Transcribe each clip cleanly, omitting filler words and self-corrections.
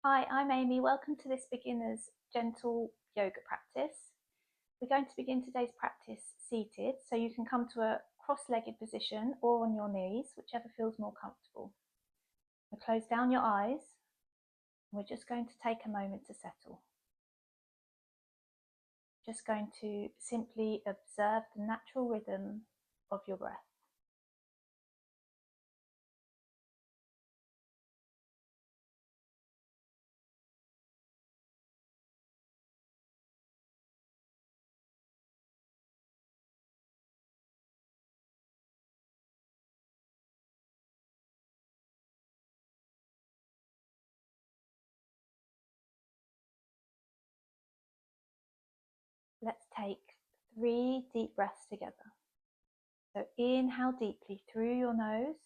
Hi, I'm Amy. Welcome to this beginner's gentle yoga practice. We're going to begin today's practice seated, so you can come to a cross-legged position or on your knees, whichever feels more comfortable. We'll close down your eyes. We're just going to take a moment to settle. Just going to simply observe the natural rhythm of your breath. Let's take 3 deep breaths together. So inhale deeply through your nose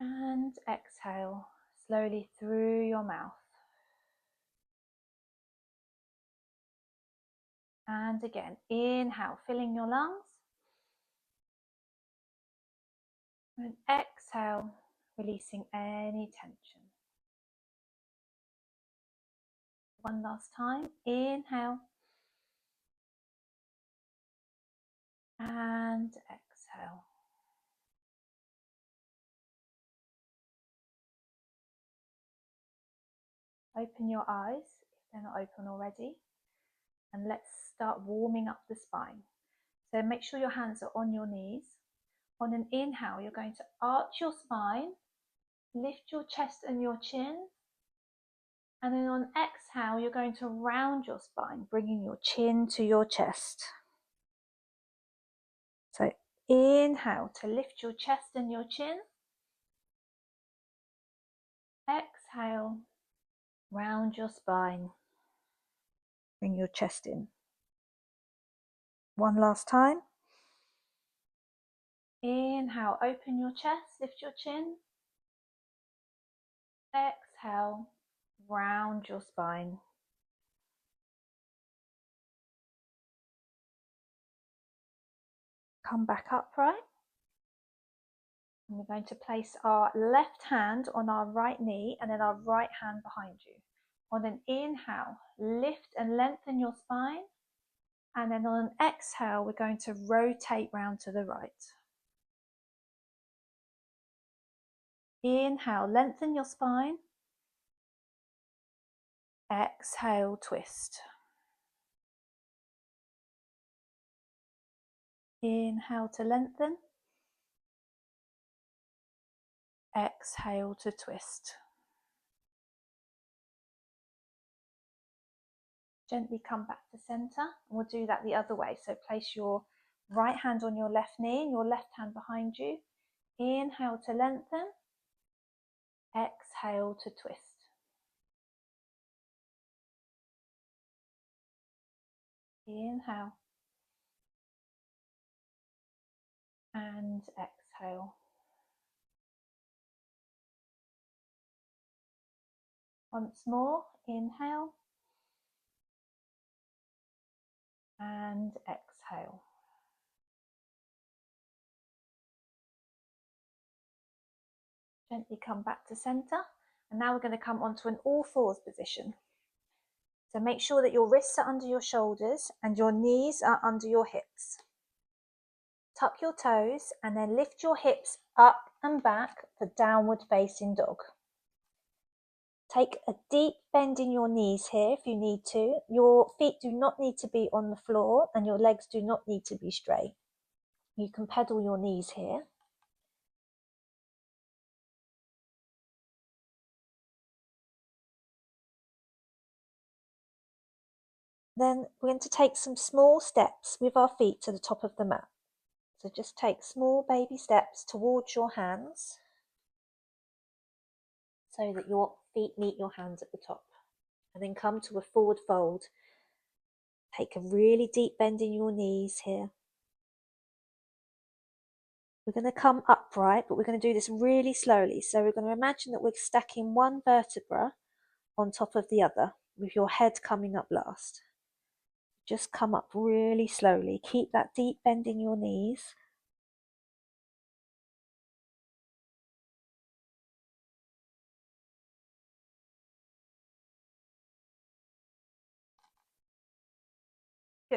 and exhale slowly through your mouth. And again, inhale, filling your lungs. And exhale, releasing any tension. One last time, inhale. And exhale. Open your eyes if they're not open already. And let's start warming up the spine. So make sure your hands are on your knees. On an inhale, you're going to arch your spine, lift your chest and your chin. And then on exhale, you're going to round your spine, bringing your chin to your chest. So inhale to lift your chest and your chin. Exhale, round your spine. Bring your chest in. One last time. Inhale, open your chest, lift your chin. Exhale, round your spine. Come back upright. And we're going to place our left hand on our right knee and then our right hand behind you. On an inhale, lift and lengthen your spine. And then on an exhale, we're going to rotate round to the right. Inhale, lengthen your spine. Exhale, twist. Inhale to lengthen. Exhale to twist. Gently come back to center, and we'll do that the other way. So place your right hand on your left knee and your left hand behind you. Inhale to lengthen. Exhale to twist. Inhale. And exhale. Once more, inhale. And exhale. Gently come back to center. And now we're going to come onto an all fours position. So make sure that your wrists are under your shoulders and your knees are under your hips. Tuck your toes and then lift your hips up and back for downward facing dog. Take a deep bend in your knees here if you need to. Your feet do not need to be on the floor and your legs do not need to be straight. You can pedal your knees here. Then we're going to take some small steps with our feet to the top of the mat. So just take small baby steps towards your hands so that your feet meet your hands at the top. And then come to a forward fold. Take a really deep bend in your knees here. We're going to come upright, but we're going to do this really slowly. So we're going to imagine that we're stacking one vertebra on top of the other with your head coming up last. Just come up really slowly. Keep that deep bend in your knees.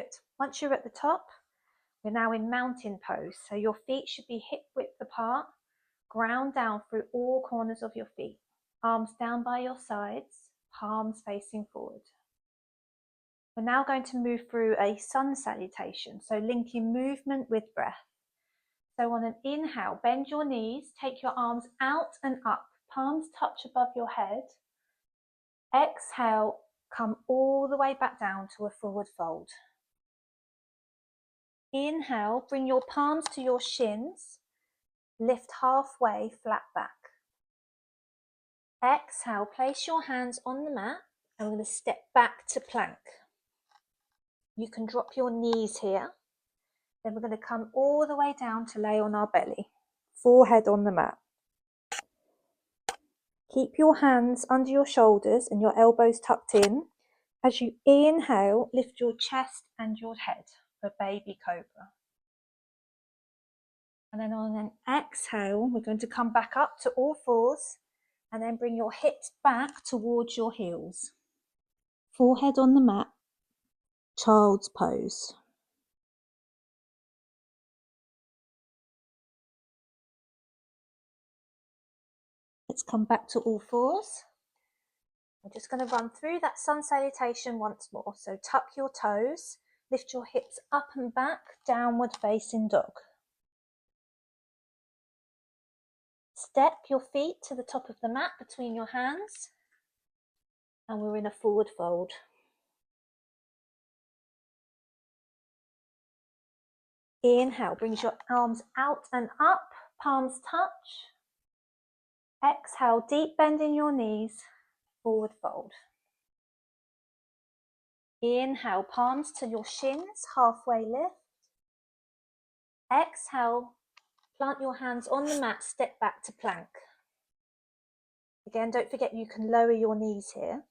Good. Once you're at the top, we're now in mountain pose. So your feet should be hip width apart, ground down through all corners of your feet. Arms down by your sides, palms facing forward. We're now going to move through a sun salutation, so linking movement with breath. So on an inhale, bend your knees, take your arms out and up, palms touch above your head. Exhale, come all the way back down to a forward fold. Inhale, bring your palms to your shins, lift halfway, flat back. Exhale, place your hands on the mat and we're going to step back to plank. You can drop your knees here. Then we're going to come all the way down to lay on our belly, forehead on the mat. Keep your hands under your shoulders and your elbows tucked in. As you inhale, lift your chest and your head for baby cobra. And then on an exhale, we're going to come back up to all fours and then bring your hips back towards your heels. Forehead on the mat, child's pose. Let's come back to all fours. I'm just going to run through that sun salutation once more. So tuck your toes, lift your hips up and back, downward facing dog. Step your feet to the top of the mat between your hands, and we're in a forward fold. Inhale, brings your arms out and up, palms touch. Exhale, deep bend in your knees, forward fold. Inhale, palms to your shins, halfway lift. Exhale, plant your hands on the mat, step back to plank. Again, don't forget you can lower your knees here.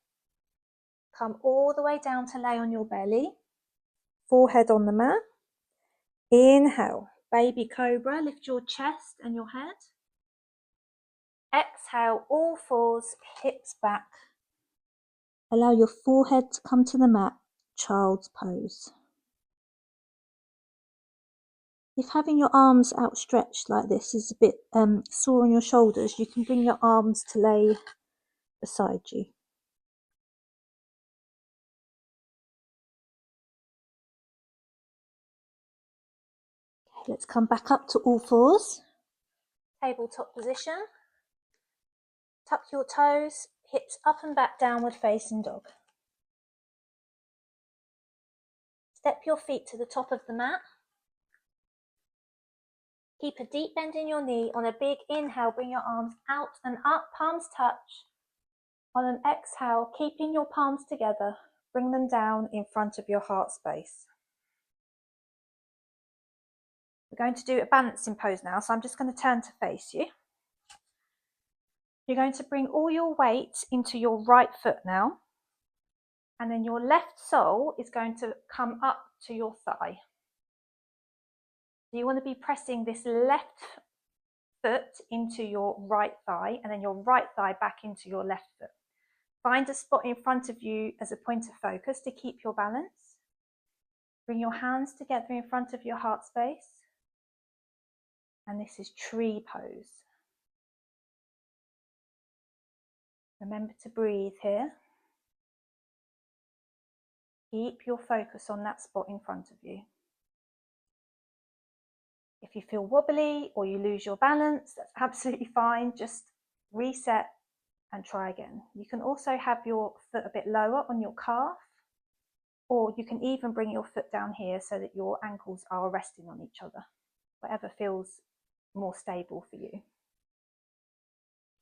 Come all the way down to lay on your belly, forehead on the mat. Inhale, baby cobra, lift your chest and your head. Exhale, all fours, hips back. Allow your forehead to come to the mat, child's pose. If having your arms outstretched like this is a bit sore on your shoulders, you can bring your arms to lay beside you. Okay, let's come back up to all fours. Tabletop position. Tuck your toes, hips up and back, downward facing dog. Step your feet to the top of the mat. Keep a deep bend in your knee. On a big inhale, bring your arms out and up, palms touch. On an exhale, keeping your palms together, bring them down in front of your heart space. We're going to do a balancing pose now, so I'm just going to turn to face you. You're going to bring all your weight into your right foot now, and then your left sole is going to come up to your thigh. You want to be pressing this left foot into your right thigh and then your right thigh back into your left foot. Find a spot in front of you as a point of focus to keep your balance. Bring your hands together in front of your heart space. And this is tree pose. Remember to breathe here. Keep your focus on that spot in front of you. If you feel wobbly or you lose your balance, that's absolutely fine. Just reset and try again. You can also have your foot a bit lower on your calf, or you can even bring your foot down here so that your ankles are resting on each other, whatever feels more stable for you.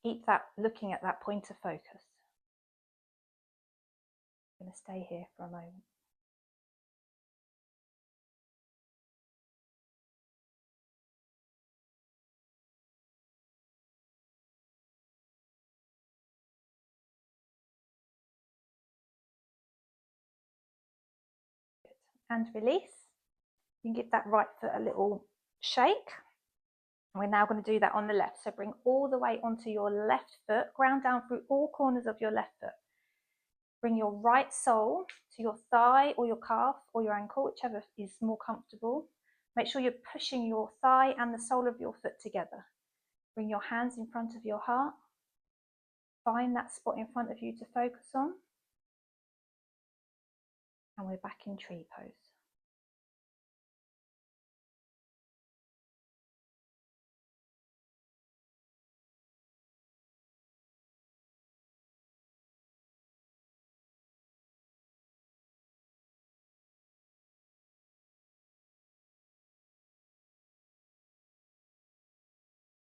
Keep that looking at that point of focus. I'm going to stay here for a moment. And release. You can give that right foot a little shake. We're now going to do that on the left. So bring all the weight onto your left foot, ground down through all corners of your left foot. Bring your right sole to your thigh or your calf or your ankle, whichever is more comfortable. Make sure you're pushing your thigh and the sole of your foot together. Bring your hands in front of your heart. Find that spot in front of you to focus on. And we're back in tree pose.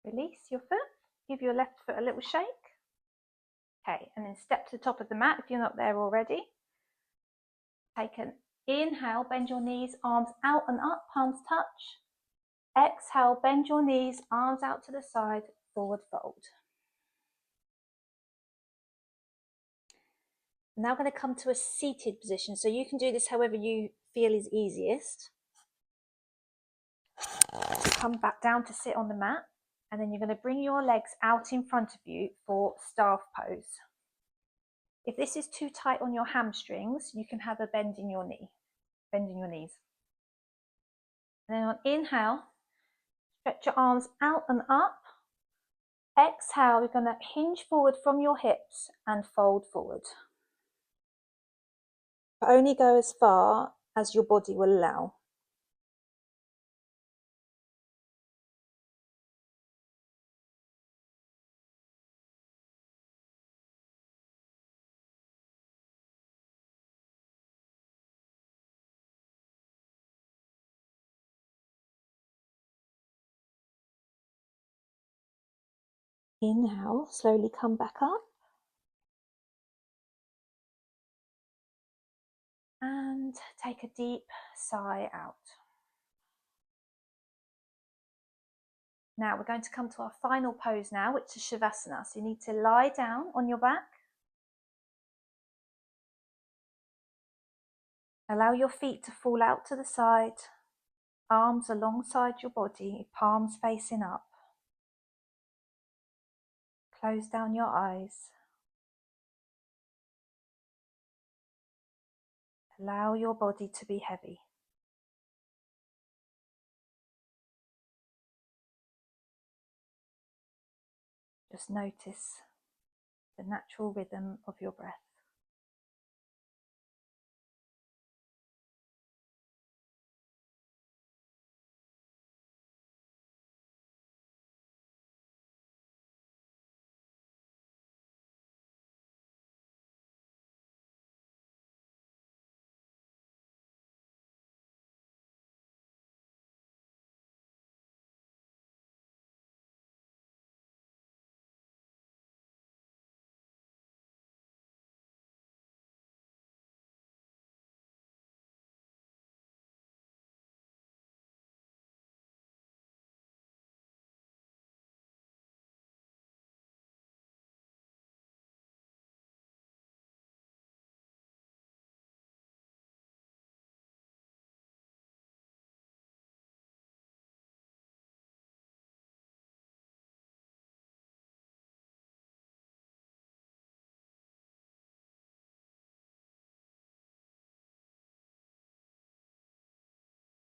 Release your foot. Give your left foot a little shake. Okay, and then step to the top of the mat if you're not there already. Take an inhale, bend your knees, arms out and up, palms touch. Exhale, bend your knees, arms out to the side, forward fold. Now we're going to come to a seated position. So you can do this however you feel is easiest. Come back down to sit on the mat, and then you're going to bring your legs out in front of you for staff pose. If this is too tight on your hamstrings, you can have a bend in your knee, bend in your knees. And then on inhale, stretch your arms out and up. Exhale, you're going to hinge forward from your hips and fold forward. But only go as far as your body will allow. Inhale, slowly come back up. And take a deep sigh out. Now we're going to come to our final pose now, which is Shavasana. So you need to lie down on your back. Allow your feet to fall out to the side, arms alongside your body, palms facing up. Close down your eyes. Allow your body to be heavy. Just notice the natural rhythm of your breath.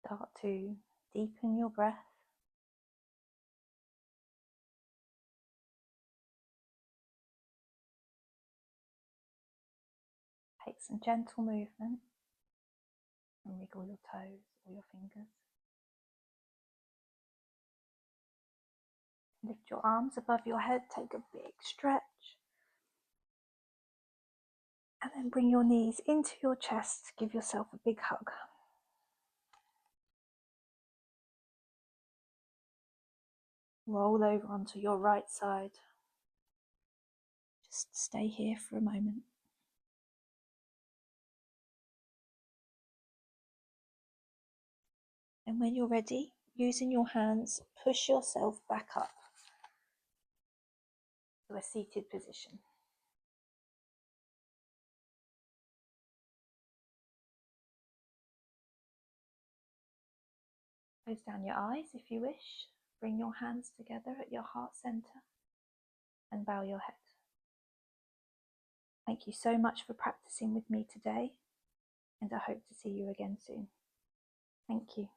Start to deepen your breath. Take some gentle movement and wriggle your toes or your fingers. Lift your arms above your head, take a big stretch. And then bring your knees into your chest, give yourself a big hug. Roll over onto your right side. Just stay here for a moment. And when you're ready, using your hands, push yourself back up to a seated position. Close down your eyes if you wish. Bring your hands together at your heart center and bow your head. Thank you so much for practicing with me today, and I hope to see you again soon. Thank you.